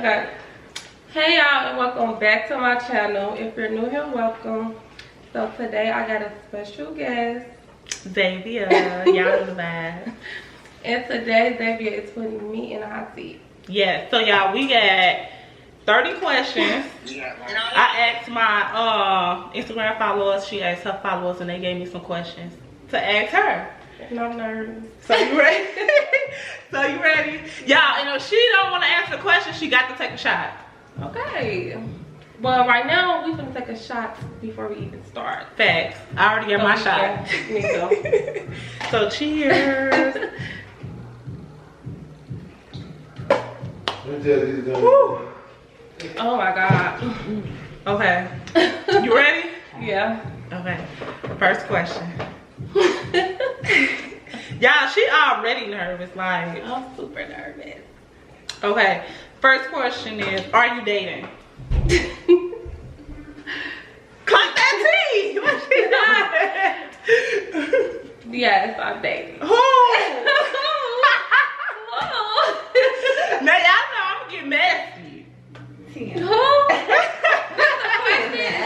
Okay. Hey y'all, and welcome back to my channel. If you're new here, welcome. So today I got a special guest, Zavia. Y'all know the vibe. and today Zavia is putting me in a hot seat. Yeah, so y'all, we got 30 questions. I asked my Instagram followers, she asked her followers, and they gave me some questions to ask her. And I'm nervous. So you ready? So you ready? Y'all, and if she don't want to answer the question, she got to take a shot. Okay. Well, right now we gonna take a shot before we even start. Facts. I already got my shot. Yeah, me too. So cheers. Woo. Oh my god. Okay. You ready? Yeah. Okay. First question. Y'all, she already nervous. Like, I'm super nervous. okay. First question is, are you dating? Click that T. What she doing? Yes, I'm dating. Who? Now y'all know I'm gonna get messy. Who?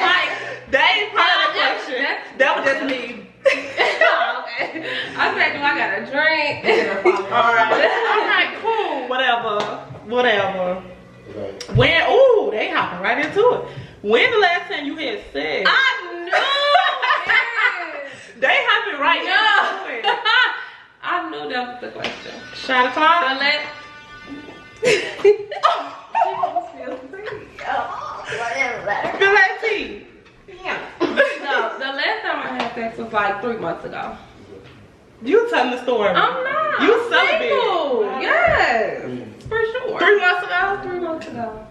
Like, That ain't part of the question. That was just me. okay. I said, do I got a drink? Alright, cool. Whatever. When, ooh, they hopping right into it. When the last time you had sex? I knew it. They hopping right into it. I knew that was the question. Shot o'clock? But let Feel that tea? no, the last time I had sex was like 3 months ago. You telling the story. I'm not. You I'm celibate. single. Yes, for sure. 3 months ago? 3 months ago.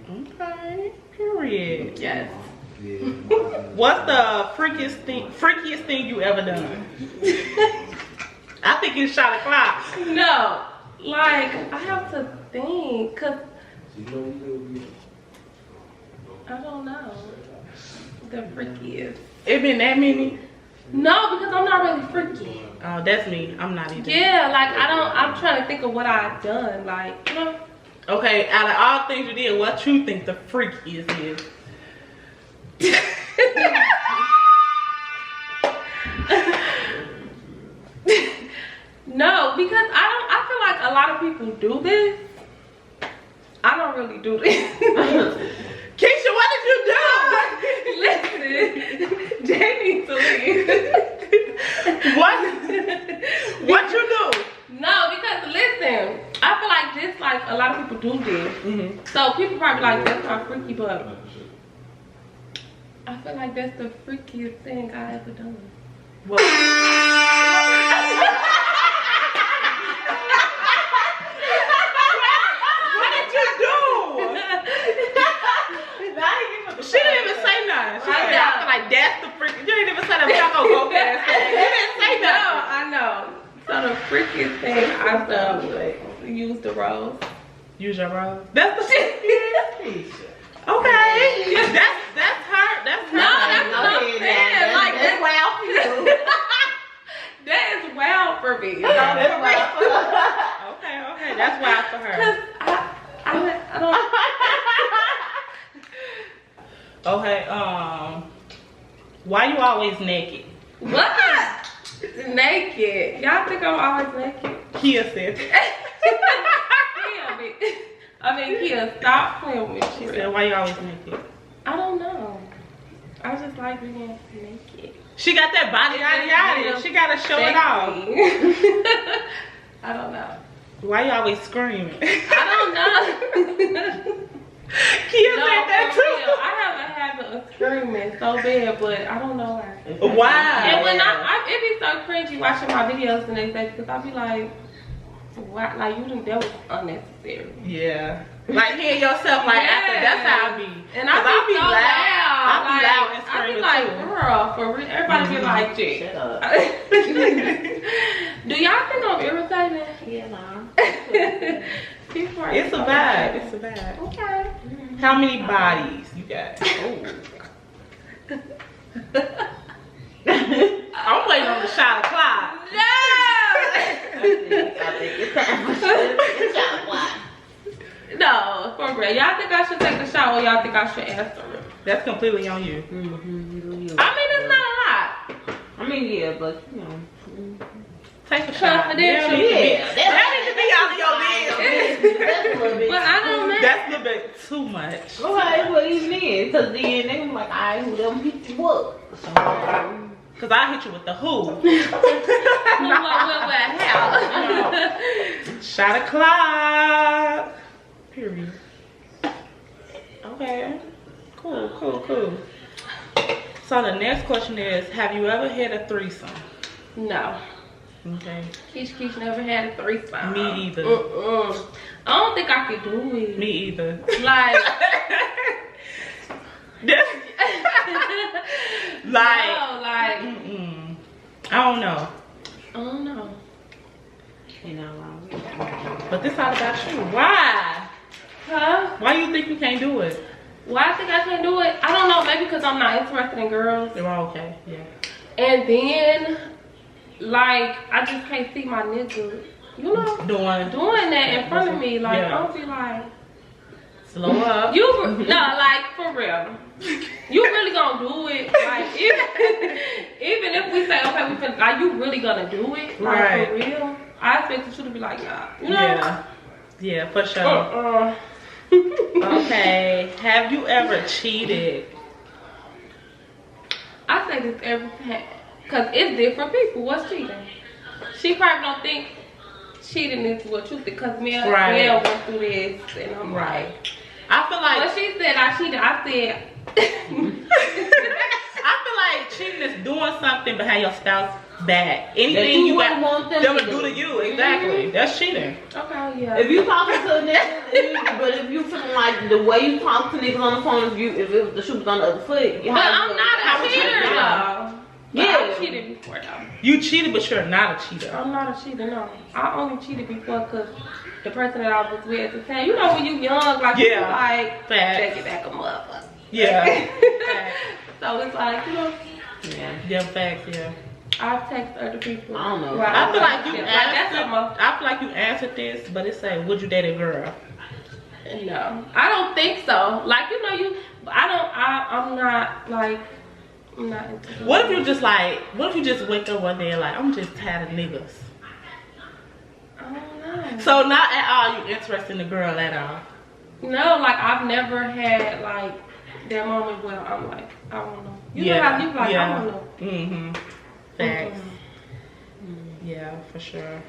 Okay, period. Yes. What's the freakiest thing you ever done? I think it's shot o'clock. No, like I have to think, cause I don't know. The freakiest. It been that many? No, because I'm not really freaky. Oh, that's me. I'm not either. Yeah, like I'm trying to think of what I've done. Like, you know. Okay, out of all things you did, what you think the freakiest is? No, because I feel like a lot of people do this. I don't really do this. Keisha, what did you do? Listen, Jay needs to leave. What you do? No, because listen, I feel like this, like a lot of people do this. Mm-hmm. So people probably like, that's not freaky, but I feel like that's the freakiest thing I ever done. What? What did you do? She didn't even say nothing. She said, I feel like that's the freaky. You didn't even say that. Y'all gonna go past that. You didn't say No, nothing. I know. So the freakiest thing I've done was use the rose. Use your rose. That's the freakiest. Okay. That's her. That's her. No, that's what I'm saying. Like, that's wild for you. that is wild for me. Okay. That's wild for her. Cause I don't. Okay, why you always naked? What? Naked? Y'all think I'm always naked? Kia said. Kia, stop playing with me. She said, why you always naked? I don't know. I just like being naked. She got that body yada. She gotta show it off. I don't know. Why you always screaming? I don't know. Kia said that for too. real, I have a habit of screaming so bad, but I don't know why. Why? And when it be so cringy watching my videos the next day because I be like, what? Like you think that was unnecessary. Yeah. Like hearing yourself like after, that's how I be. And I be so loud. I be loud and I screaming be like, too. girl, for real. Everybody be like, Jay. Shut up. Do y'all think I'm irritating? Yeah, nah. It's a vibe. It's a vibe. Okay. How many bodies you got? I'm waiting on the shot o'clock. No! I think it's time for it's time to fly. No, for for real. Y'all think I should take a shot or y'all think I should answer it? That's completely on you. I mean, it's not a lot. I mean, yeah, but you know. Take a shot. Confidential. That needs to be out of your business. But I don't know. That's a little bit too much. Okay, well, even then, because then they was like, alright, who them people what? So, Cause I hit you with the who. How? Shot o'clock. Period. Okay. Cool. So the next question is, have you ever had a threesome? No. Okay. Keish never had a threesome. Me either. I don't think I could do it. Me either. Like. Like. No, like. I don't know. you know, But this all about you. Why? Huh? Why you think you can't do it? Why I think I can't do it? I don't know. Maybe because I'm not interested in girls. They're all okay. Yeah. And then, like, I just can't see my nigga, you know, doing that in front of me. Like, yeah. I'll be like, slow up. no, like, for real. You really gonna do it? Like, even if we say, okay, we finna, like, you really gonna do it? Like, right. for real? I expect you to be like, nah. You know? Yeah, for sure. Okay, have you ever cheated? I say this every time, cause it's different people. What's cheating? She probably don't think cheating is what you think, cause me and Mel went through this, and I'm like, I feel like when she said I cheated, I said, I feel like cheating is doing something behind your spouse back. Anything you want them to do to you, exactly. That's cheating. Okay, yeah. If you talking to a nigga, but if you feeling like the way you talk to niggas on the phone, if the shoe was on the other foot, but I'm not a cheater though. Yeah, I cheated before though. You cheated, but you're not a cheater. I'm not a cheater, no. I only cheated before because the person that I was with at the time, you know, when you young, like, you like, check it back a motherfucker. Yeah. So it's like, you know. Yeah, facts, yeah. I've texted other people. I don't know. I feel like you answered. I feel like you answered this, but it say, would you date a girl? No, I don't think so. Like, you know, I'm not like, I'm not into it. What if you just wake up one day and like, I'm just tired of niggas? I don't know. So not at all you interested in the girl at all? No, like I've never had like that moment where I'm like, I don't know. You know how you like, I don't know. Mm-hmm. Thanks. Yeah, for sure.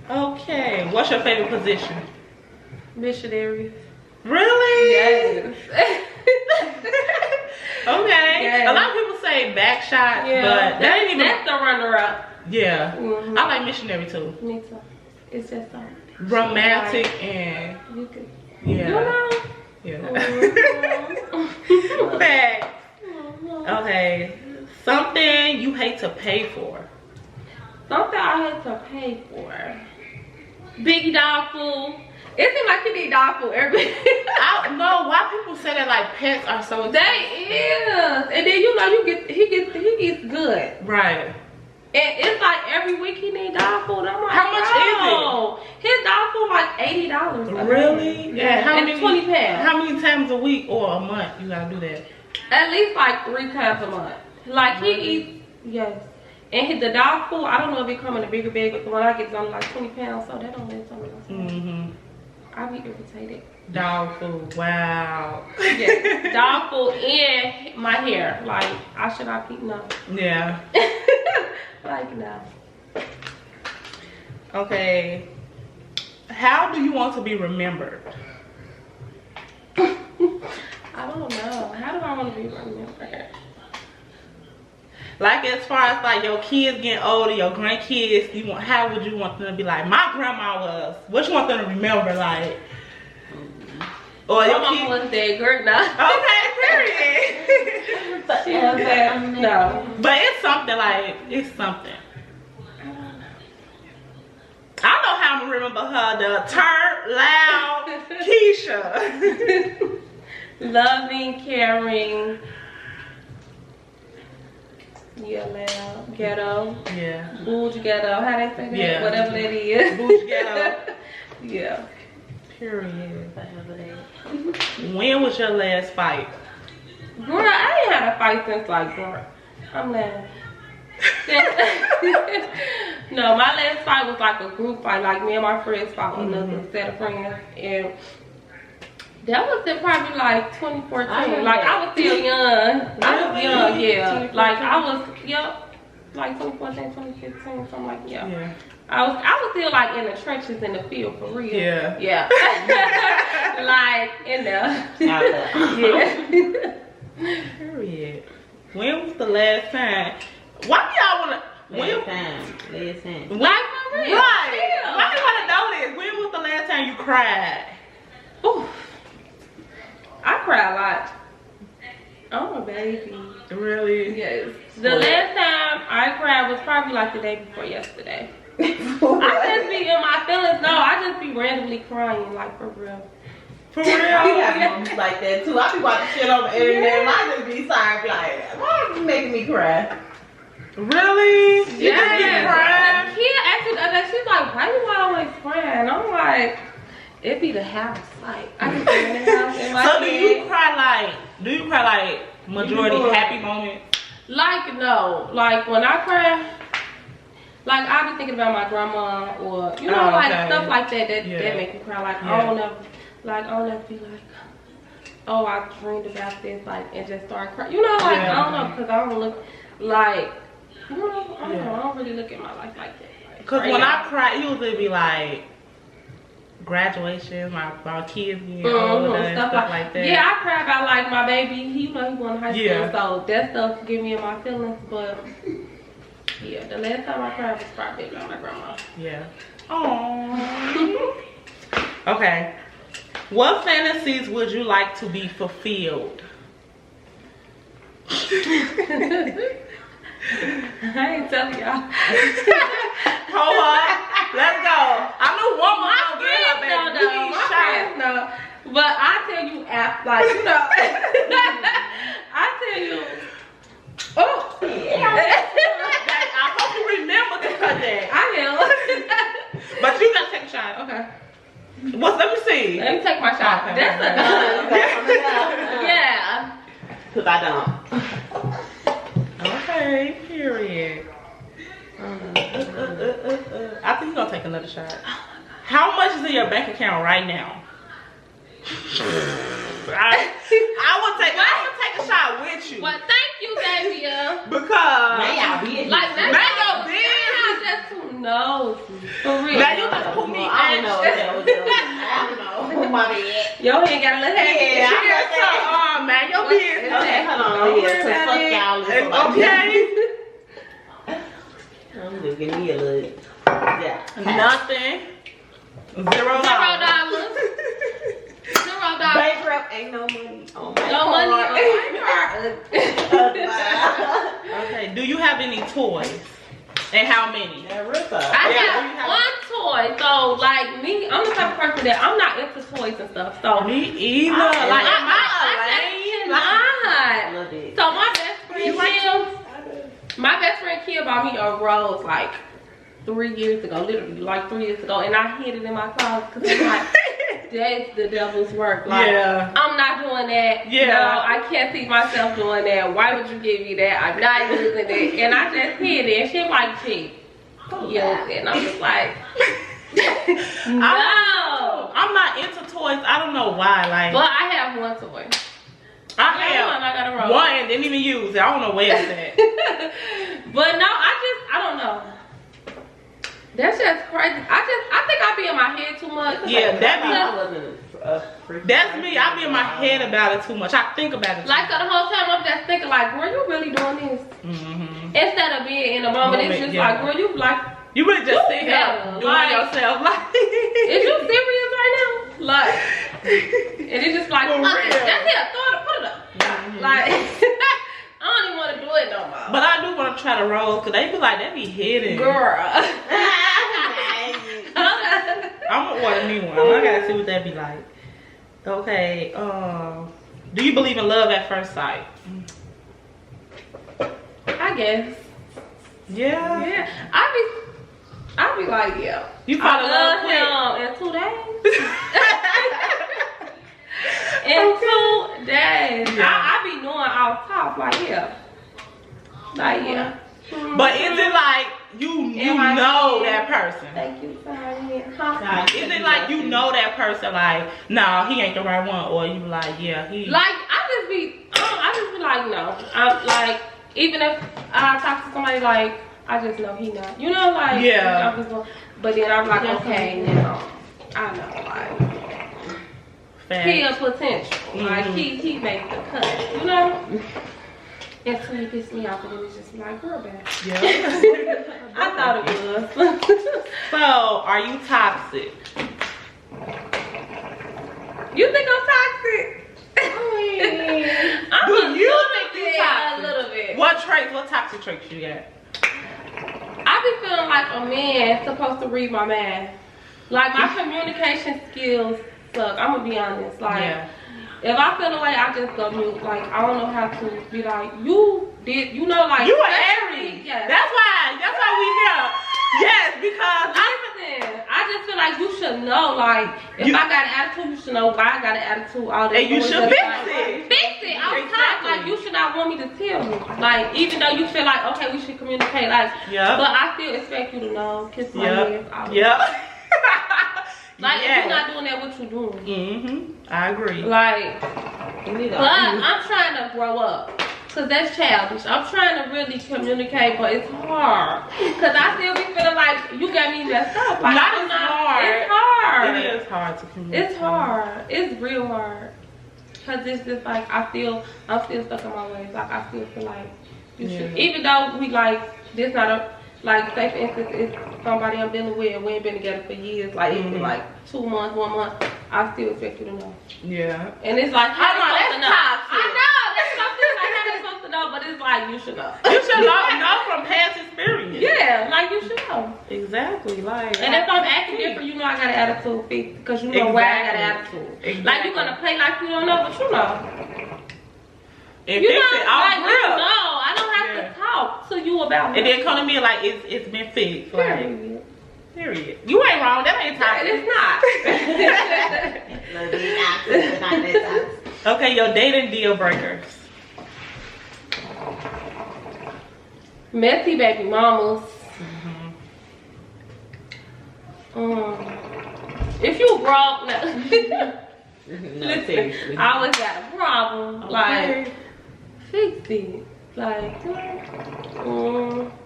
Okay, what's your favorite position? Missionary. Really? Yes. Okay. Yes. A lot of people say back shots, but that's the runner-up. Yeah. I like missionary too. Me too. It's just so romantic and you could, yeah. You know? Yeah. Facts. Okay. Something you hate to pay for. Something I hate to pay for. Biggie dog food. It seems like you need dog food every I don't know why people say that like pets are so expensive. They is. And then you know he gets good. Right. And it's like every week he need dog food. I'm like, how much is it? His dog food like $80. Really? Yeah. How many 20 pounds. How many times a week or a month you gotta do that? At least like 3 times a month. Like he eats, yes. And the dog food, I don't know if it come in a bigger bag, but the one I get is only like 20 pounds, so that don't make something. I be irritated. Dog food, wow. Yeah, dog food and my hair. Like, I should not keep, no. Yeah. Like, no. Okay. How do you want to be remembered? I don't know. How do I want to be remembered? Like as far as like your kids getting older, your grandkids, how would you want them to be like? My grandma was. What you want them to remember, like? Or your mama was dead, girl. No. Okay, period. She was dead. No. But it's something like something. I know how I'm gonna remember her. The turn loud Keisha. Loving, caring. Yeah, loud, ghetto. Yeah. Bouge ghetto. How they say that? Yeah. Whatever that is. Bouge ghetto. Yeah. Period. When was your last fight? Girl, I ain't had a fight since like, girl, I'm laughing. No, my last fight was like a group fight. Like me and my friends fought another set of friends, and that was in probably like 2014. Like I was still young. I was young, yeah. Like I was, like 2014, 2015, something like that. Yeah. I was still like in the trenches in the field for real. Yeah. Yeah. Like in there. Yeah. Period. When was the last time? Why do y'all wanna? Last time. Like for real. Right. Why do you wanna know this? When was the last time you cried? Ooh. I cry a lot. I'm a baby. Really? Yes. The last time I cried was probably like the day before yesterday. I just be in my feelings. No, I just be randomly crying, like for real. For real? I be having moments like that too. I be watching shit on the internet and I just be sorry, like, why are you making me cry? Really? You Yeah. just be crying? The kid actually, she's like, why you always crying? I'm like, it be the house. Like, I just be in the house in my So head. do you cry like majority happy moments? Like, no. Like, when I cry, like, I be thinking about my grandma or, you know, like, stuff like that make me cry. Like, I don't ever be like, oh, I dreamed about this, like, and just start crying. You know, like, I don't know, because I don't look, like, you know, I don't really look at my life like that. Because when I cry, it usually be like, graduation, my kids being older and stuff like that. Yeah, I cry about like my baby. He going to high school, so that stuff get me in my feelings. But yeah, the last time I cried was probably about my grandma. Yeah. Aww. Okay. What fantasies would you like to be fulfilled? I ain't telling y'all. Hold on. Let's go. I knew one more gonna get her, baby. You need shot. No. But I tell you after, like, you know. I tell you. Oh. Yeah. I hope you remember to cut that. I will. But you gotta take a shot. Okay. Let me see. Let me take my shot. Okay. That's enough. Yeah. Because I don't. Okay, period. I think you're gonna take another shot. How much is in your bank account right now? I would take a shot with you. Well, thank you, Zavia. Because like your business. Just too nosy. For real. Now you just put me I don't know. My bad. Your hand got a little heavy. Yeah, man, your business. Okay, hold on. Yeah, fuck y'all. Okay. I'm just giving me a little. Yeah. Nothing. $0. $0. Bankrupt, ain't no money on my No money on my card. Okay, do you have any toys? And how many? I have one toy. So, like me, I'm the type of person that I'm not into toys and stuff. So me either. So my best friend Kia bought me a rose like 3 years ago, literally like 3 years ago, and I hid it in my closet because it's like that's the devil's work. Like, I'm not doing that. Yeah. No, I can't see myself doing that. Why would you give me that? I'm not using it. And I just hid it. And she like, gee, and I'm just like, no. I'm not into toys. I don't know why. Like, but I have one toy. I got a rose. One and didn't even use it. I don't know where it's at. But no, I don't know. That's just crazy. I think I be in my head too much. Yeah, that's me. I be in my head about it too much. I think about it. Like, so the whole time I'm just thinking, like, girl, you really doing this? Instead of being in the moment, it's just like, girl, you like, you really just sit here doing like, yourself. Like, is you serious right now? Like, and it's just like, that's it. Put it up. Like, I don't even want to do it no more. But I do want to try the rolls because they be like, they be hidden. Girl. I'm gonna order a new one. I gotta see what that be like. Okay. Do you believe in love at first sight? I guess. Yeah. Yeah. I be like, yeah. You fall in love him in 2 days. In 2 days. Yeah. I be knowing off top, like, yeah. Like, yeah. But is it like you know that person? Thank you for having me. Huh? Like, is it like you know that person? Like, no, he ain't the right one, or you like, yeah, he. Like, I just be like, no. I'm like, even if I talk to somebody, like, I just know he not. You know, like, yeah. I'm just going, but then I'm like, okay, now I know, like, he a potential. Like, he made the cut. You know. And so he pissed me off, and it was just like, girl, bad. Yeah. I thought it was. So, are you toxic? You think I'm toxic? I mean, I'm Do a you little think you bit, toxic? A little bit. What toxic traits you got? I be feeling like a man supposed to read my mind. Like, my communication skills suck. I'm gonna be honest. Like, if I feel the way, I just go mute. Like, I don't know how to be like, you did, you know, like. You an Aries. Yes. That's why we here. Yes, because I just feel like you should know, like, if I got an attitude, you should know why I got an attitude. All that. And you should fix it. Fix it. I'm top. Like, you should not want me to tell you. Like, even though you feel like, okay, we should communicate. Like, but I still expect you to know. Kiss my ass. Like, if you're not doing that, what you doing? I agree. Like, but I'm trying to grow up. Cause that's childish. I'm trying to really communicate, but it's hard. Cause I still be feeling like you got me messed up. Like, It's hard. It's hard. It is hard to communicate. It's hard. It's real hard. Cause it's just like I'm still stuck in my ways. Like, I still feel like you should. Even though we like this not a like, say for instance, it's somebody I'm dealing with and we ain't been together for years. Like, it's been like 2 months, 1 month. I still expect you to know. Yeah. And it's like, how I know, they supposed to know? toxic. I know, that's what I'm saying. Like, how they supposed to know? But it's like, you should know. You should know from past experience. Yeah, like, you should know. Exactly. Like, And if I'm acting different, you know I got an attitude fix, because you know why I got an attitude. Exactly. Like, you're gonna play like you don't know, but you know. And You fix know, it off like, you real. know, I don't have to talk to you about it. And then come to me like it's been fixed. Like, Period. You ain't wrong. That ain't toxic. It's not. Okay, your dating deal breakers. Messy baby mamas. If you broke, no. Listen, I always got a problem. Like, fix it. Like,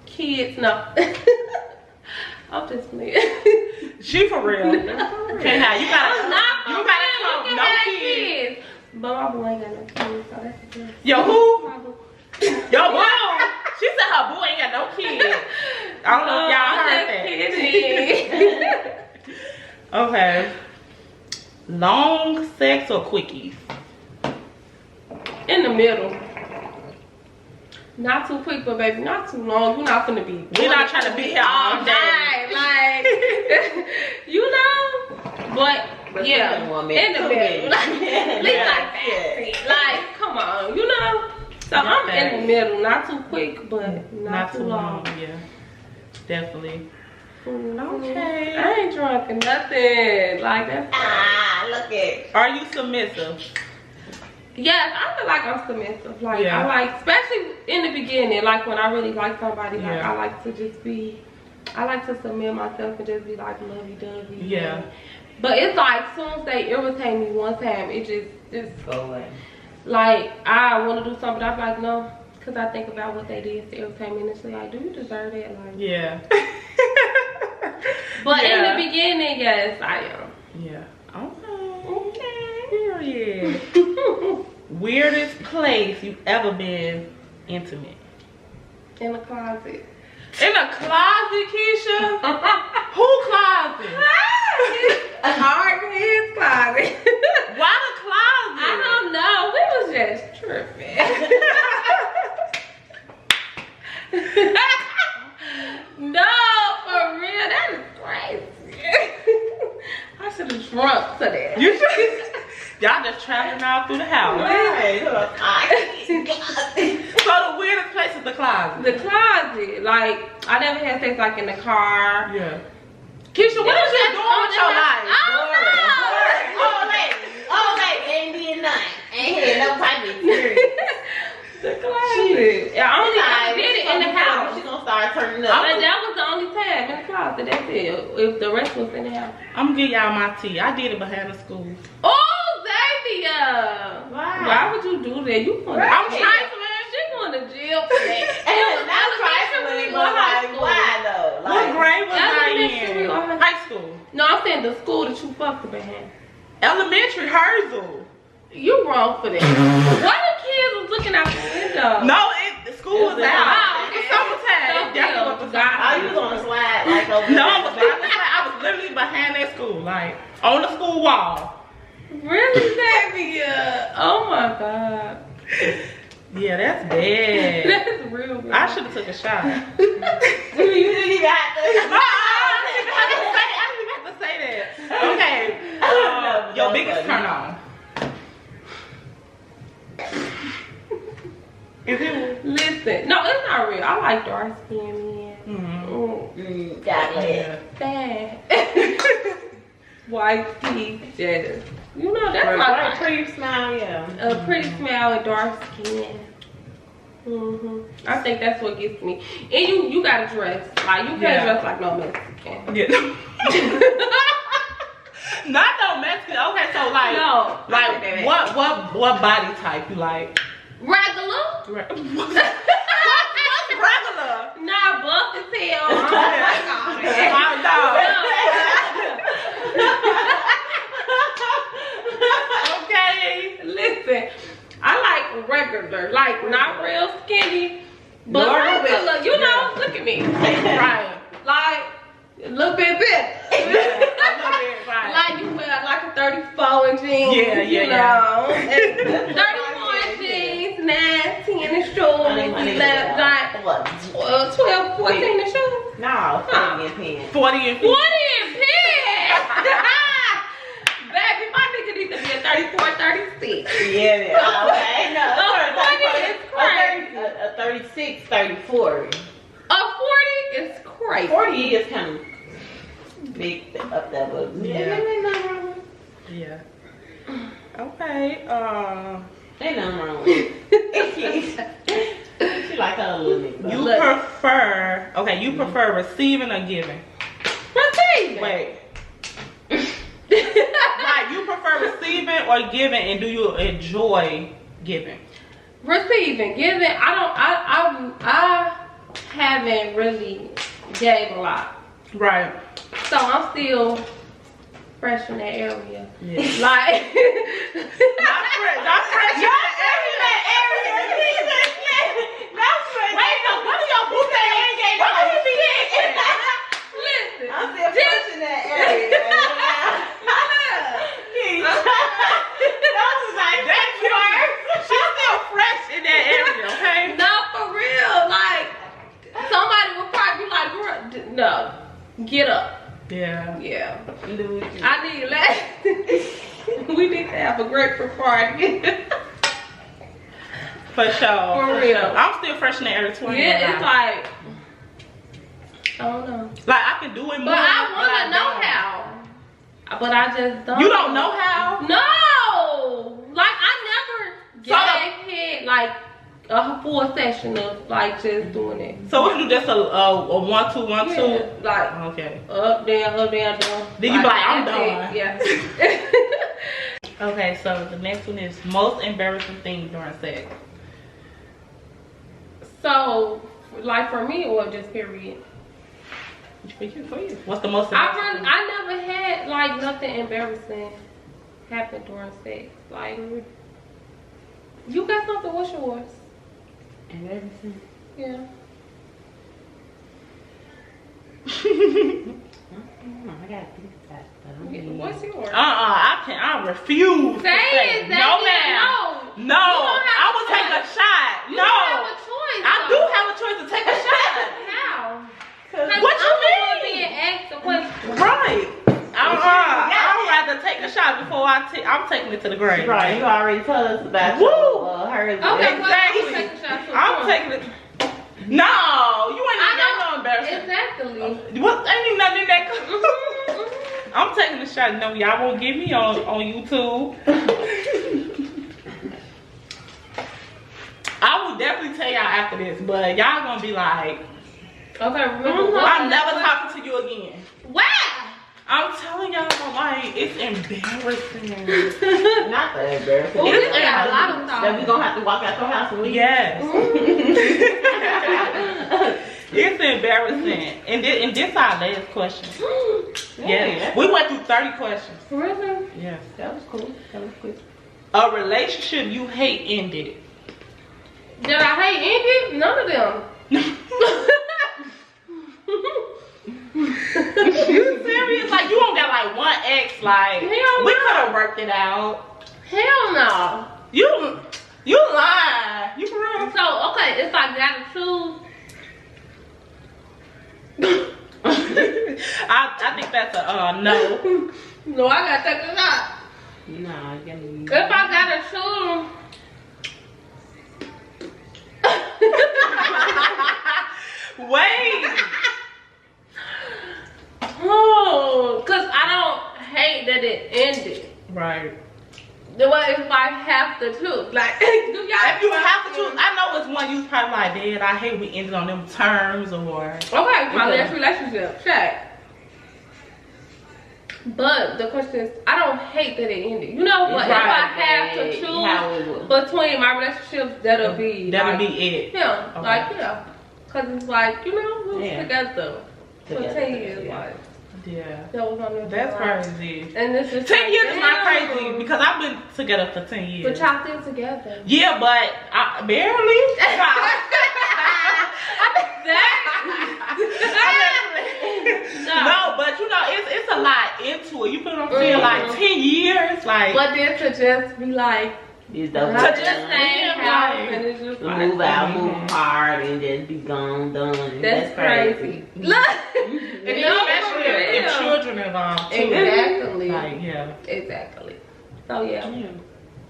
kids, no. I'm just playing. She for real. Okay, now you gotta come. No kids. But my boy ain't got no kids, so that's good. Yo, who? Yo, boo. She said her boo ain't got no kids. I don't know if y'all heard that. Okay. Long sex or quickies? In the middle. Not too quick, but baby, not too long. You're not gonna be. We're not trying to be here all day. Like, you know. But yeah, in the middle. Like, come on, you know. So I'm in the middle, not too quick, but not too long. Yeah, definitely. Okay. I ain't drunk or nothing. Like, that's look at. Are you submissive? Yes, I feel like I'm submissive. Like, I like, especially in the beginning, like when I really like somebody, like I like to just be, I like to submit myself and just be like lovey-dovey. Yeah. But it's like, as soon as they irritate me one time, it just go away. Like, I want to do something, I'm like, no. Because I think about what they did to irritate me, and it's like, do you deserve it? Like, yeah. But in the beginning, yes, I am. Yeah. Okay. Period. Weirdest place you've ever been intimate? In the closet. In a closet, Keisha? Who closet? His closet. Why the closet? I don't know. We was just tripping. No, for real. That is crazy. I should have drunk to that. You should. Y'all just traveling all through the house. Right. So the weirdest place is the closet. The closet. Like, I never had sex like in the car. Yeah. Keisha, what is you doing with your life? Oh, wait, ain't being nothing. closet. I only did it in the house. She's gonna start turning up. But that was the only time in the closet. That's it. If the rest was in the house. I'm gonna give y'all my tea. I did it behind the school. Oh, Zavia. Why would you do that? You going I'm trifling. She going to jail for that. And not trifling, but like, why though? Like, what grade was I in? High school. No, I'm saying the school that you fucked behind. Elementary, Herzl. You wrong for that. Why the kids was looking out the window? No, the school was out. Oh, It's summertime. That's what I was on a slide like over no, I was literally behind that school, like on the school wall. Really, Zavia? Oh my god. Yeah, that's bad. That's real bad. I should have took a shot. You didn't even have to. I didn't have to say that. Okay. Your biggest turn on. Is it? Listen, no, it's not real. I like dark skin men. Got it. Bad. White teeth, yes. You know, that's my pretty smile, yeah. A pretty smile and dark skin. I think that's what gets me. And you gotta dress. Like, you can't dress like no Mexican. Yeah. Not no Mexican. Okay, so like, no, like what body type you like? Regular. What's regular? Nah, buff as hell. Okay, listen. I like regular, like not real skinny, but regular. You know, look at me. Right. Like a little bit better. Right. Like you wear like a 34 in jeans. You know. 34 in jeans, 9, 10 in shoes, 11, like 12, 14 in shoes. No, 40 in pants. 40 in pants. Baby, my nigga needs to be a 34, 36. Yeah, okay. No, a 36, 34. A 40 is crazy. 40 is kind of big up there, but yeah. Okay. Ain't nothing wrong with it. She like her little nigga. You prefer receiving or giving? Receiving. Wait. Like, you prefer receiving or giving, and do you enjoy giving? Receiving. Giving, I haven't really gave a lot. Right. So I'm still fresh in that area. Yeah. Like not fresh. Not fresh in that area. Not fresh. Wait, no, what are your boots that ain't gave? What are you thinking? Listen, I'm still fresh in that area. She's still fresh in that area, okay? No, for real. Like, somebody would probably be like, no, get up. Yeah. Yeah. I need less. We need to have a grapefruit party. For sure. For real. I'm still fresh in the area 20. Yeah, it's like, I don't know. Like, I can do it more. But I want to know how. But I just don't. You don't know how? No. Like, I never gave head like a full session of like just doing it. So what you do, just a 1, 2, 1, 2? Yeah, like okay. Up, down, down. Then you be like, I'm done. Yeah. Okay, so the next one is most embarrassing thing during sex. So, like for me or just period? For you. What's the most embarrassing thing? I never had like nothing embarrassing happen during sex. Like, you got something, what's yours? Embarrassing? Yeah. I gotta think about that. What's yours? I refuse. Say it, no, ma'am. No, I will take a shot. You have a choice. I do have a choice to take a shot. How? What you mean? Being asked a question. Right. I'd rather take a shot before I'm taking it to the grave. Right, you already told us about hers. Okay, exactly. Well, take a shot too. I'm taking it. No, you ain't even got no embarrassment. Exactly. What? Ain't even nothing in that. I'm taking the shot. No, y'all won't get me on YouTube. I would tell y'all after this, but y'all gonna be like, Okay, remember. I'm never talking to you again. Why? I'm telling y'all, like, it's embarrassing. Not that embarrassing. Well, we It's got a lot of That we gonna have to walk out your house and leave. Yes. It's embarrassing. And this our last question. Yes. We went through 30 questions. Really? Yes. That was cool. That was quick. A relationship you hate ended. Did I hate ended? None of them. You serious? Like, you don't got like one ex, like, Hell we no. could have worked it out. Hell no. You lying. You for real? So, okay, if I gotta choose. I think that's a no. No, I gotta take a shot. Nah, I can't leave. If I gotta choose. Wait. Oh, cause I don't hate that it ended. Right. The way if I have to choose, like, do y'all? If you have to choose, I know it's one you probably like, Dad, I hate we ended on them terms, or Okay, my last relationship, check. But the question is, I don't hate that it ended. You know what? If I have to choose between my relationships, that'll be it. Yeah, Okay. like, yeah. Cause it's like, you know, we was together for 10 years, yeah. like, Yeah. that was on the That's line. crazy. And this is 10 years is not damn. crazy because I've been together for 10 years. But y'all still together. Yeah, but I barely. No, but you know, it's a lot into it. You feel what I'm saying? Like 10 years, like. But then to just be like, It's to the just stay in house and it's just like, move out, move hard, and just be gone, done. that's crazy. Look, And especially if children involved too. exactly. Like, yeah. Exactly. So yeah. Yeah.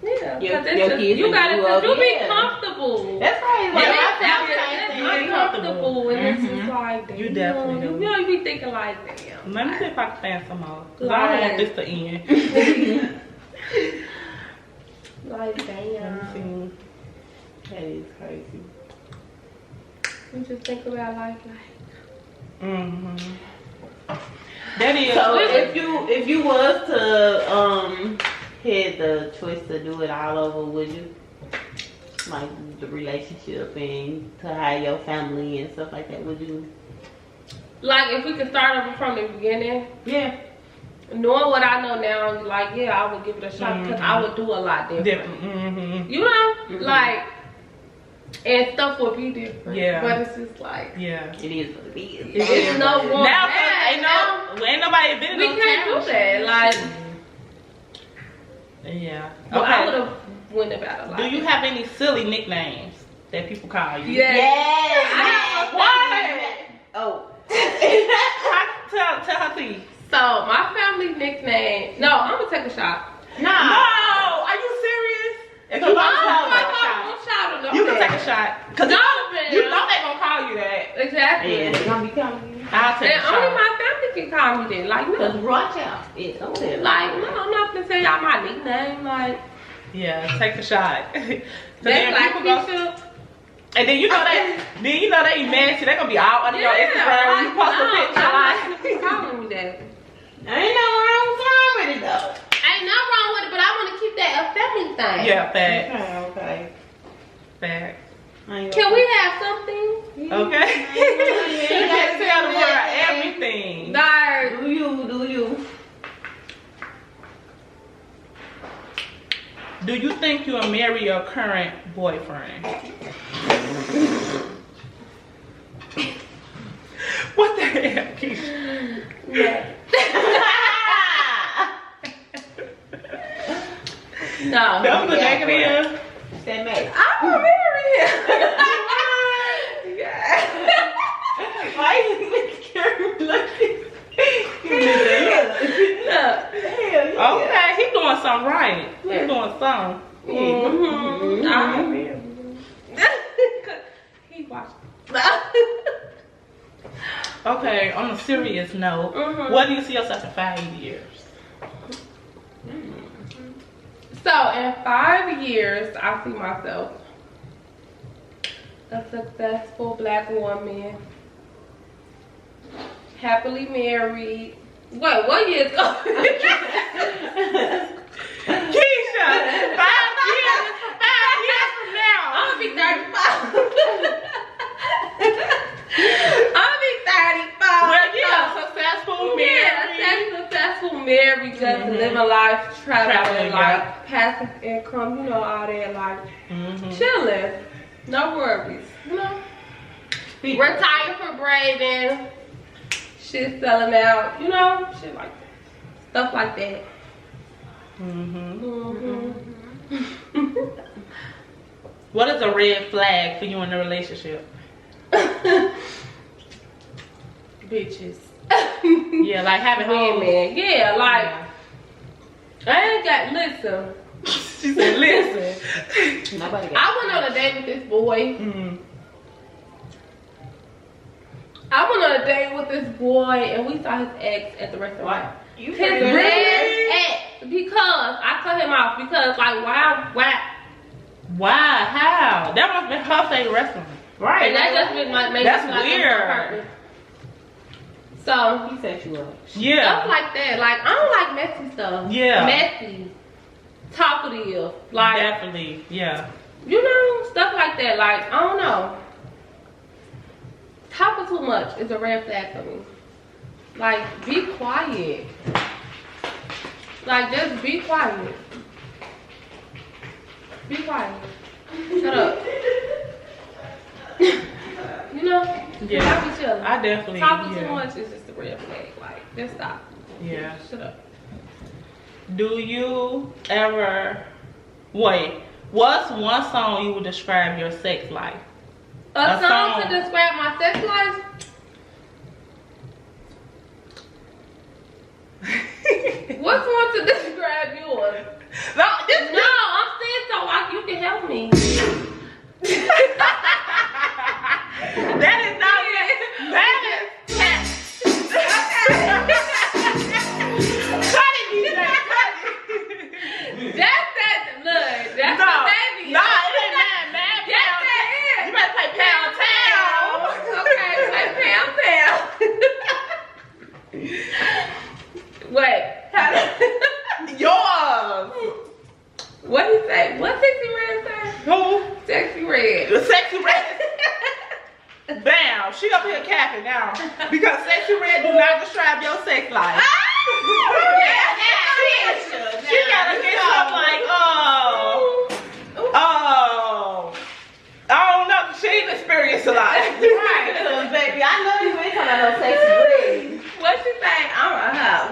Yeah, Your cause it's kids just, you and gotta, you cause you up, be yeah. comfortable. That's crazy. But Yeah, that's definitely uncomfortable, and it's just like, damn, You definitely do. you know, you be thinking like, damn. Let me see if I can find some more. Cause I don't want this to end. Like, Let me damn. see. That is crazy. You just think about life like. That is. So if you was to had the choice to do it all over, would you? Like the relationship and to have your family and stuff like that, would you? Like, if we could start over from the beginning, Yeah. knowing what I know now, like, yeah, I would give it a shot because I would do a lot different. You know, like, and stuff would be different. Yeah. But it's just like, Yeah. It is what it is. it's no one. Now, ain't nobody been in We no can't town. do that. Like, Yeah. but I would Okay. have went about it. Like, Do you have any silly nicknames that people call you? Yeah. Yes. What? Oh. Tell her to. So my family nickname. No, I'm gonna take a shot. No, are you serious? If you want to take a shot, you can take a shot. Cause you know they gonna call you that. Exactly. Yeah, they're gonna be calling you. I'll take a And only shot. my family can call me that. Like, Cause no. watch out. Yeah, don't tell them. Like, no, I'm not gonna say y'all my nickname. Like, Yeah, take a shot. So that's like people go, Keisha. and then you know they be mad. They gonna be all under your Instagram when you post a picture. I'm Like, not calling me that. Ain't no wrong with it though. Ain't nothing wrong with it, but I want to keep that a family thing. yeah, facts. Okay. Facts. Can we have something? Okay. You can't tell the world everything. Like, Do you? Do you think you'll marry your current boyfriend? What the hell, Keisha? yeah. No. That was a negative. Say May. I will marry him. Yeah. Why you make Karen look this? Look. Okay, he doing something right. He doing something. Mm-hmm. I will marry him. He watched. Okay, on a serious note, what do you see yourself in 5 years? So in 5 years, I see myself a successful black woman, happily married. Wait, what year is going? Keisha, 5 years from now. I'm gonna be 35. I'm gonna be 35. Well, yeah, successful, married. Yeah, successful, married, just living life, traveling, like passive income, you know, all that, like chilling, no worries, you know. Retire from braiding, shit selling out, you know, shit like that, stuff like that. What is a red flag for you in a relationship? Bitches. Yeah, like having women. Yeah, like I ain't got listen. She said, listen. Nobody got I went on a date with this boy. I went on a date with this boy and we saw his ex at the restaurant. You His ex, because I cut him off because like Why? How? That must have been her favorite restaurant. Right. And that just been my That's weird. So He set you up. Yeah. stuff like that. Like I don't like messy stuff. Yeah. Messy. Talkative. Like Definitely. Yeah. you know, stuff like that. Like, I don't know. Talking too much is a red flag for me. Like, be quiet. Like, just be quiet. Be quiet. Shut up. You know? Yeah. I be chilling. I definitely. Talking too much is just a red flag. Like, just stop. Yeah. Shut up. Do you ever what's one song you would describe your sex life? A song to describe my sex life? What's one to describe yours? No, I'm saying so like you can help me. That is not that is cut it, DJ. That's that look. That's the baby. No, it ain't mad. Yes, that is. You better play Pound Town. Okay, play Pound Town. Wait, how did Yours. what he say? What Sexy Red say? Who? Sexy Red. The Sexy Red. Bam, she up here capping now because Sexy Red do not describe your sex life. She gotta get up like, I don't know, she ain't experienced a lot. Right, cause baby, I know you ain't talking about no sexy red. What she say? I'm a hoe.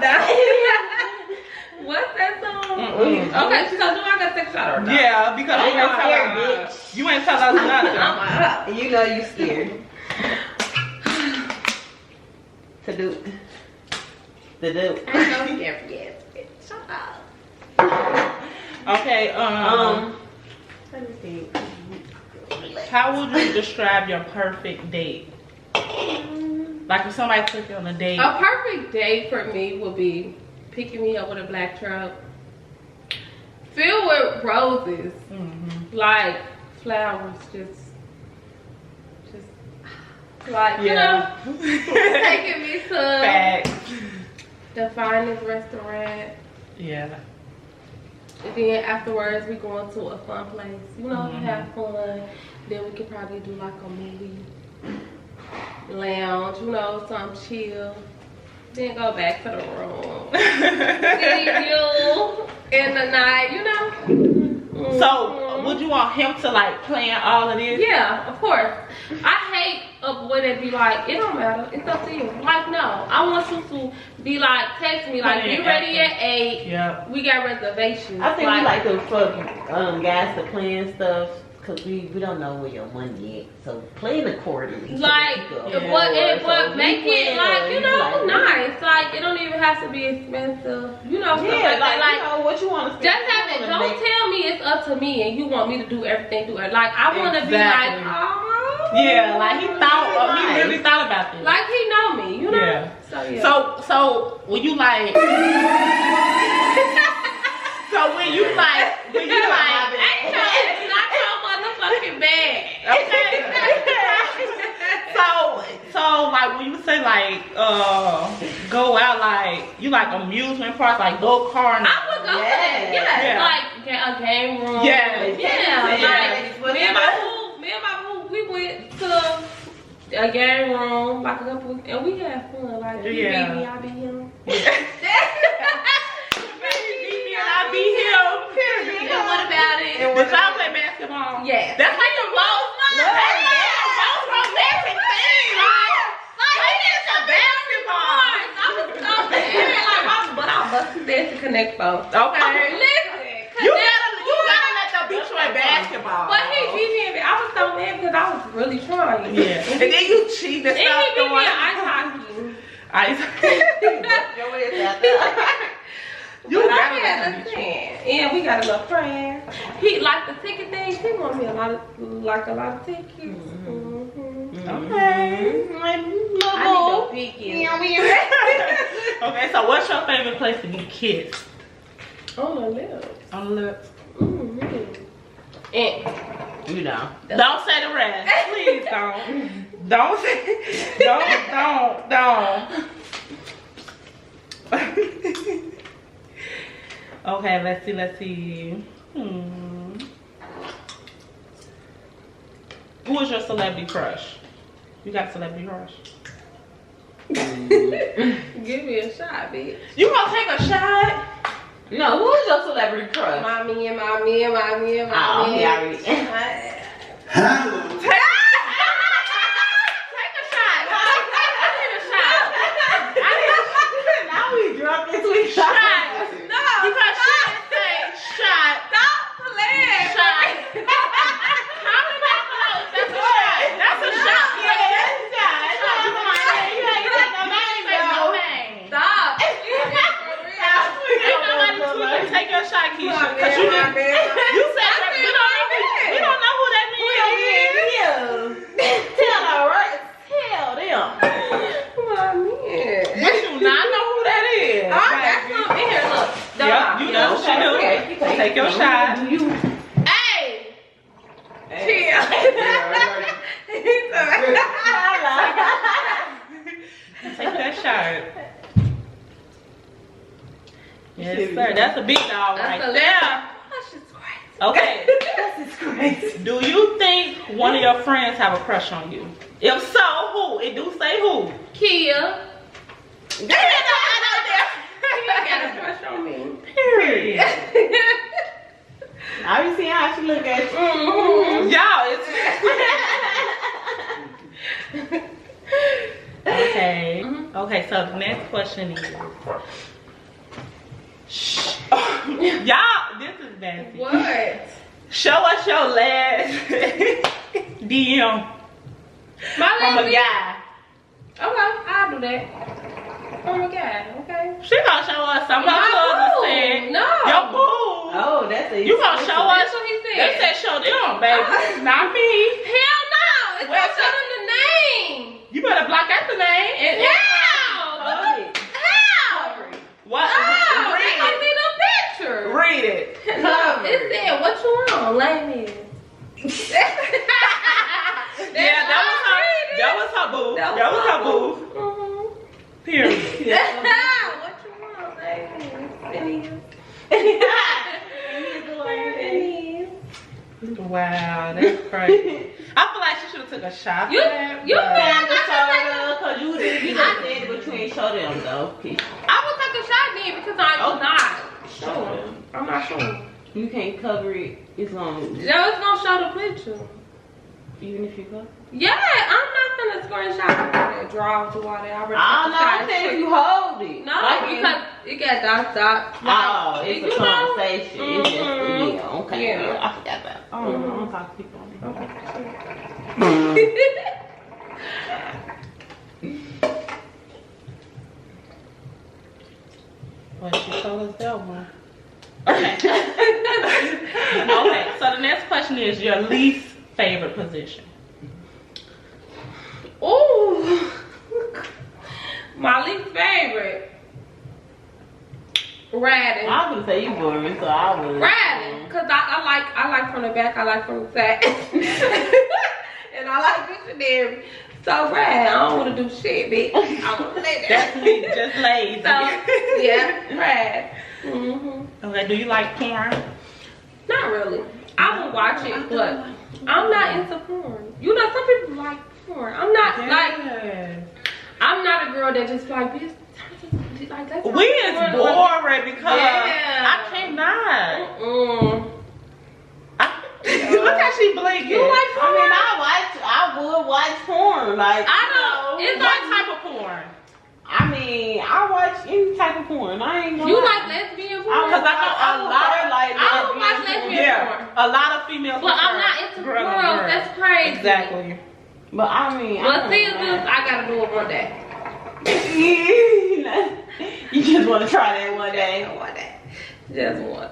What's that song? Okay, so do I got sex shot or not? Yeah, because I ain't no scared, us, bitch. you ain't tell us nothing. I'm a hoe. You know you scared. To do. I ain't no scared. Yes, bitch. Shut up. Okay, Let me see. how would you describe your perfect date? Like if somebody took you on a date. A perfect date for me would be picking me up with a black truck filled with roses, like flowers, just like you know, taking me to Facts. the finest restaurant. Yeah. And then afterwards, we going to a fun place, you know, have fun. Then we could probably do like a movie, lounge, you know, some chill. Then go back to the room. See you in the night, you know. So, would you want him to like plan all of this? Yeah, of course. I hate a boy that be like, it don't matter, it's up to you. Like, no, I want you to be like, text me, like, be ready at 8. Yeah. We got reservations. I think we like to fuck guys to plan stuff because we don't know where your money is. So plan accordingly. Like, but make it like, you know, nice. Like, it don't even have to be expensive. You know, stuff Yeah, like that. you know what you want to spend. Just have it. Don't tell me it's up to me and you want me to do everything to her. Like, I want to be like, oh. Yeah, like he thought, he really thought about this. Like he know me, you know? Yeah. So, yeah. So when you like, when you like, Ain't no, it's not your motherfucking bag. Okay. so like when you say like go out, like you like amusement parks, like go carnival. I would go to that. Yeah. Like a game room. Yeah. Like me and my boo, we went to a game room like a couple weeks, and we had fun. Like he beat me, I beat him. I be him. Period. And what about it? Did y'all play basketball? Yeah. That's like the most romantic thing. Like it's a basketball. I was so scared. But I busted there to connect both. Okay. Listen. You gotta let them beat you at basketball. But he beat me. I was so mad because I was really trying. Yeah. And then you cheat and stuff. And he beat me in ice hockey. Ice hockey. Your ass out there. You got a chance. And we got enough friends. He like the ticket thing. He wanted me a lot of tickets. Okay. I need to pick you. Okay, so what's your favorite place to get kissed? On the lips. On the lips. And You know. Don't say the rest. Please don't. Don't say. Don't. Okay, let's see. Who is your celebrity crush? You got a celebrity crush? give me a shot, bitch. You gonna take a shot? No, who is your celebrity crush? My man. Oh, he already. Take a shot. Now we drunk this week. Shot. No, because she didn't say shot. Stop playing. Shot. How many close? That's a shot. That's a shot. Yeah, that's a shot. You ain't got no name, though. Stop. Take your shot, Keisha. Because you said we don't know who that means. Tell them. My man. We do not know who that is. I got some in here. Look. Yep, you know she do. Okay. Take your shot. Hey. Take that shot. Yes, sir. That's a big dog right there. Okay. That's crazy. Do you think one of your friends have a crush on you? If so, who? It do say who? Kia. Kia got a crush on me. Period. I already see how she look at you. Y'all, it's okay. Okay, so the next question is y'all, this is nasty. What? Show us your last DM from a guy. Okay, I'll do that. From a guy, okay. She gonna show us some of her cousins said. No. Your boo. Oh, that's a. You gonna show us? That's what he said. They said show them, baby. Not me. Hell no. It's not showing the name. You better block out the name. And How? How? what? Oh, Read they gonna it. see the picture. Read it. No, it said, what you want? Lame is. Yeah, that was her boo. That was her boo. Period. What you want, lame is. Wow, that's crazy. I feel like she should have took a shot. You Because you just said it, but you ain't show them though. I will take a shot then because I'm not showing. I'm not showing. You can't cover it. It's on. Yeah, it's gonna show the picture. Even if you cover. Yeah, I'm not gonna screenshot and draw to all that. I'm saying you hold it. No, because it got dots. Oh, it's a conversation. It's just okay. Yeah. I forgot that. I don't talk to people on Well, she told us that one. Okay. Okay, so the next question is your least favorite position. Ooh. My least favorite. Riding. I was gonna say you boring, so I was. Riding. cause I like from the back, I like from the side, and I like missionary. So Brad, I don't want to do shit, bitch. I want to lay there. That's me, just lazy. So yeah, Brad. Okay, do you like porn? Not really. I will watch it, but I'm not into porn. You know, some people like porn. I'm not like. I'm not a girl that just like bitch. Like, that's we is boring because I cannot. Look how she blinking. You like porn? I mean, I would watch porn. Like, I don't. It's What like type of porn? I mean, I watch any type of porn. I ain't gonna you lie. like lesbian porn. Because I know a lot of like I don't watch lesbian porn. a lot of females. But I'm not into girls. That's crazy. Exactly. But I mean, But see, I gotta do it one day. You just want to try that one day. One day. Just one.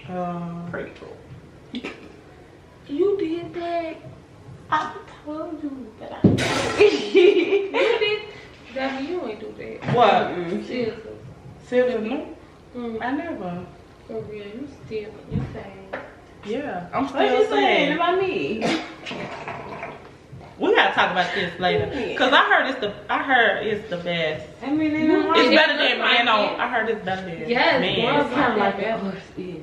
Yeah. Pretty cool. You did that. I told you that I You did. Debbie, you ain't do that. What? Seriously. Seriously, no. I never. For real, you still, you saying. Yeah, I'm What you still saying saying. about me? We gotta talk about this later, cause I heard it's the best. I mean, It's better than like man it. on. I heard it's better than Yes, man. girls It's kind of like that. that. Yeah.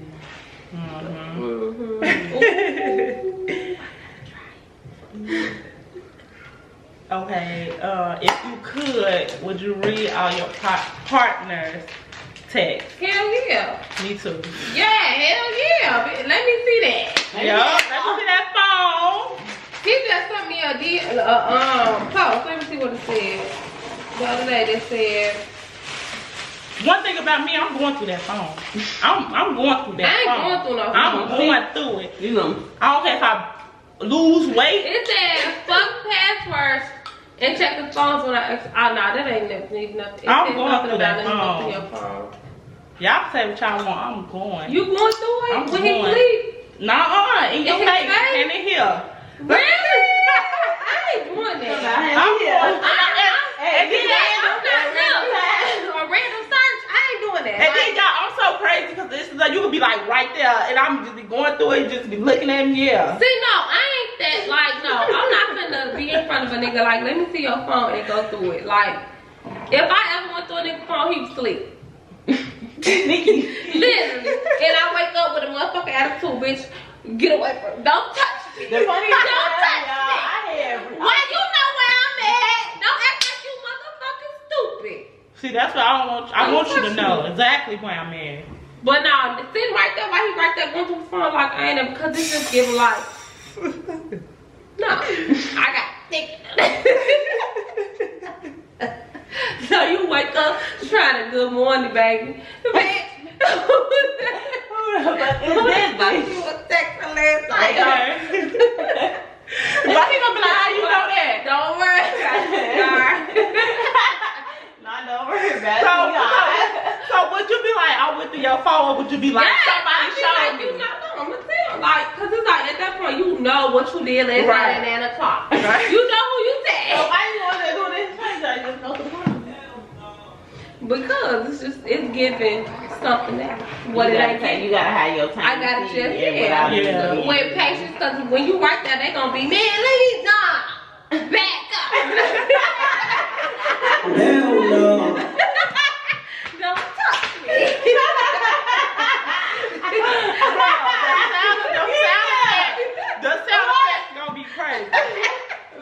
Okay, if you could, would you read all your partner's text? Hell yeah. Me too. Yeah, hell yeah. Let me see that. Yup, let me see that phone. He just sent me post. Let me see what it said. The other day they said. One thing about me, I'm going through that phone. I'm going through that phone. I ain't going through no phone. I'm going through it. You know. I don't care if I lose weight. It said fuck passwords and check the phones when nah, that ain't nothing. It I'm said going something through that about let me go phone. through your phone. Y'all say what y'all want. I'm going. You going through it I'm when he going. sleep? Nuh-uh. In your his face. face? And in here. Really? I ain't doing that. I'm going. And then A random search. I ain't doing that. and then y'all, I'm so crazy because this is like you could be like right there, and I'm just be going through it, just be looking at me. Yeah. See, no, I ain't that. Like, no, I'm not finna be in front of a nigga. Like, let me see your phone and go through it. Like, if I ever went through a nigga's phone, he would sleep. Literally. And I wake up with a motherfucking attitude, bitch. Get away from me. Don't touch me. The funny Don't thing is, touch y'all, me. Why you know where I'm at? Don't act like you motherfucking stupid. See, that's what I don't want. I want you to know exactly where I'm at. But no, sitting right there, why he right there going through the phone like I ain't never, because it's just giving like, no, I got thick. So you wake up trying to good morning, baby. Bitch. But it's this, You was texting last night. But he gonna be like, how you know that? Don't worry about it. don't worry about it. So would you be like, I went through your phone, or would you be like, somebody showed like, me? you know, no, I'm gonna tell. Like, cause it's like at that point you know what you did last night at 9 o'clock. Right. You know who you said. So why you want to do this? I just go to the phone. Because it's giving something else. What it ain't You gotta have your time. I gotta to just see it with patience, because when you right there, they gonna be, man, leave, nah, back up. Hell no. Don't touch me. The sound effect's gonna be crazy.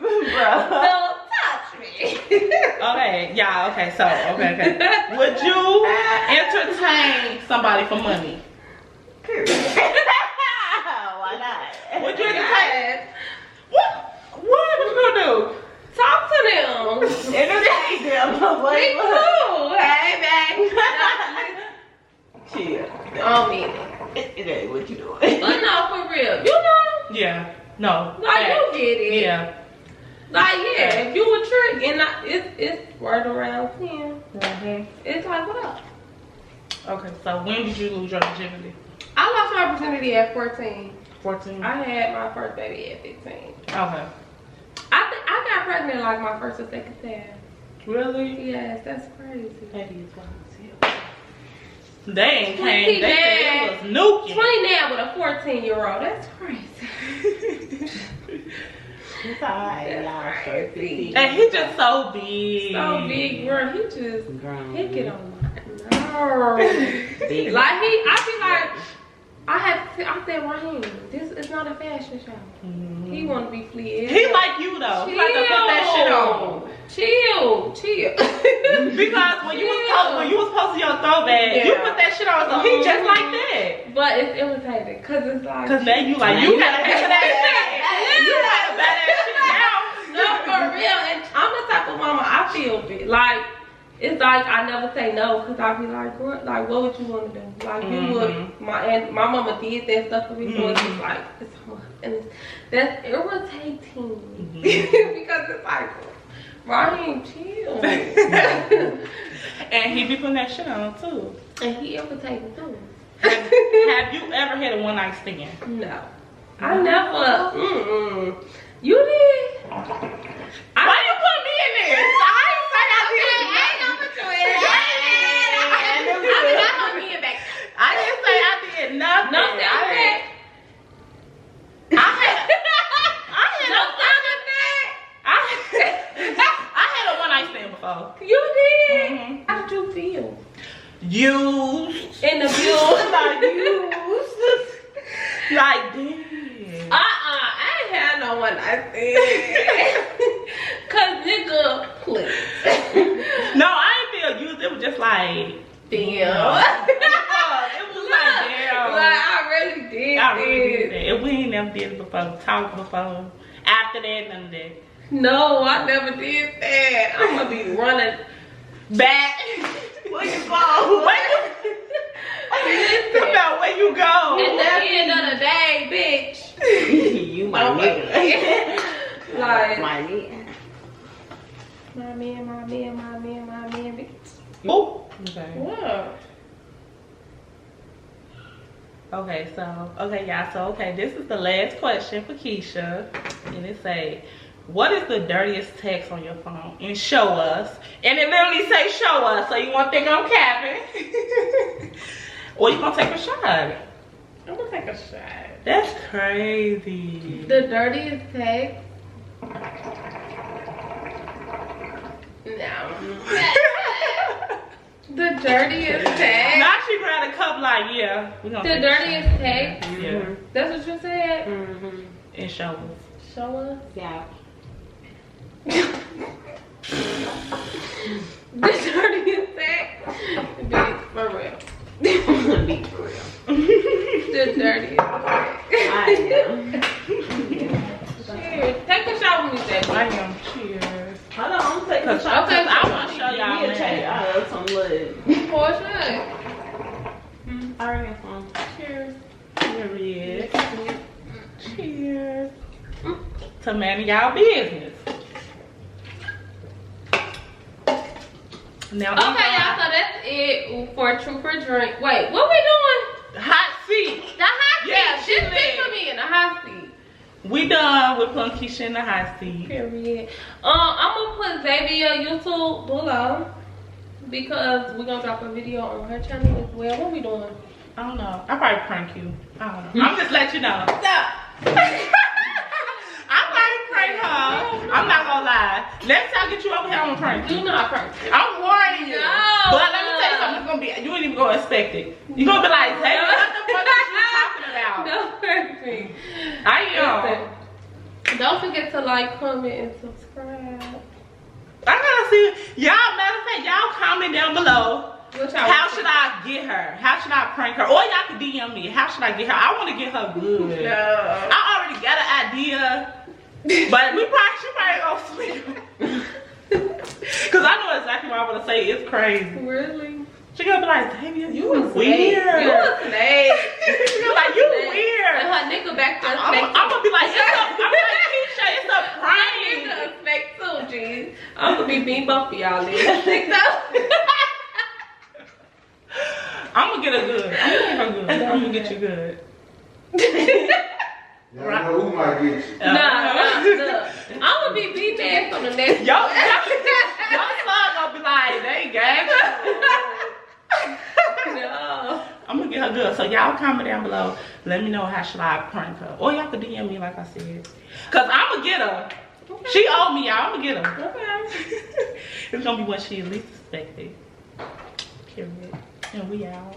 Don't touch me. Okay, yeah, okay, so, okay. Would you entertain somebody for money? Why not? Would you entertain? What you gonna do? Talk to them. Entertain them. Be cool. Hey, baby. Chill. I don't mean it. It ain't what you doing. But no, for real. You know? Yeah, no. Like, you get it. Yeah. Like, yeah, if you a trick and it's word around 10, Mm-hmm. it's like, what up? Okay, so when did you lose your virginity? I lost my virginity at 14. 14? I had my first baby at 15. Okay. I think I got pregnant like my first or second time. Really? Yes, that's crazy. That is why I'm They ain't came. They said it was nuking. 20 now with a 14-year-old. That's crazy. It's alright, y'all. And he just so big. So big, girl. He just grown. he get on my nerves. Like I said, Raheem, this is not a fashion show. He want to be fleet. He like you though. He like to put that shit on. Chill. Because when you was posting your throwback, you put that shit on, so he just like that. But it's irritating, cause it's like. Cause now you like you gotta have that shit. You gotta buy that shit now. No, for real. And I'm the type of mama I feel bit like. It's like I never say no, cause I be like, girl, like, what would you want to do? Like, you would. My mama did that stuff for me, so it's just like it's so much, and that's irritating because it's like, Raheem, chill. And he be putting that shit on too. And he irritating too. Have you ever had a one night stand? No, I never. You did. Why you put me in there? I ain't say I did. I didn't say I did nothing. Nothing. I had a one night stand before. You did. How did you feel? Used. In the view. Like this. I ain't had no one night stand. Cause nigga, please. No, I ain't feel used. It was just like Damn. It was like damn. Like I really did. I really did that. And we ain't never did it before. Talked before. After that, none of that. No, I never did that. I'm gonna be running back. Where you go? It's about where you go. At the end of the day, bitch. You my nigga. Like my nigga. my man, bitch. Oh. Okay. What? Okay, y'all. So, this is the last question for Keisha. And it say, what is the dirtiest text on your phone? And show us. And it literally say show us. So you won't think I'm capping. Or you gonna take a shot. I'm gonna take a shot. That's crazy. The dirtiest text? No. The dirtiest text? Now she grabbed a cup like, yeah. We gonna the dirtiest text? Yeah. That's what you said? And show us. Show us? Yeah. The dirtiest text? Bitch, for real. Be for real. The dirtiest text. I am. Cheers. Take a shot with me, Jay. I am. Cheers. Hold on, I'm taking a shot. Okay, I want to show y'all. I have some blood. Pour a shot. I already have some. Cheers. Period. Cheers. To man y'all business. Now Okay, y'all, so that's it for True for Drink. Wait, what we doing? hot seat. The hot seat. Yeah, she Just lit. put me in the hot seat. We done with putting Keisha in the hot seat. Period. I'm gonna put Zavia YouTube below because we're gonna drop a video on her channel as well. What we doing? I don't know. I'll probably prank you. I don't know. I'm just let you know. Stop. I'll probably prank her. I'm not gonna lie. Next time I get you over here, I'm gonna prank you. Do not prank. I'm warning you. No. But let me tell you something. It's gonna be. You ain't even gonna expect it. You gonna be like, hey, what the fuck is you talking about? Don't hurt me. I am. Don't forget to like, comment, and subscribe. I gotta see. Y'all, matter of fact, y'all comment down below. How should I get her? How should I prank her? Or y'all can DM me. How should I get her? I want to get her good. No. I already got an idea. But she probably gonna sleep. Cause I know exactly what I'm gonna say. It's crazy. Really? She gonna be like, Zavia, you a weird. You a snake. She gonna be like, you weird. And her nigga back there. I'm gonna be like, I'm like, Keisha, it's a prank. Nigga a snake too, jeez. I'm gonna be beating both of y'all then. I'm gonna get her good. I'm gonna get her good. I'm gonna get you good. Y'all know who might get you. Nah, look. I'm gonna be beat ass on the next Your son gonna be like, they got you. No. good. So y'all comment down below. Let me know how should I prank her. Or y'all could DM me like I said. Cause I'ma get her. Okay. She owe me, y'all. I'ma get her. Okay. It's gonna be when she least expected. Period. And we out.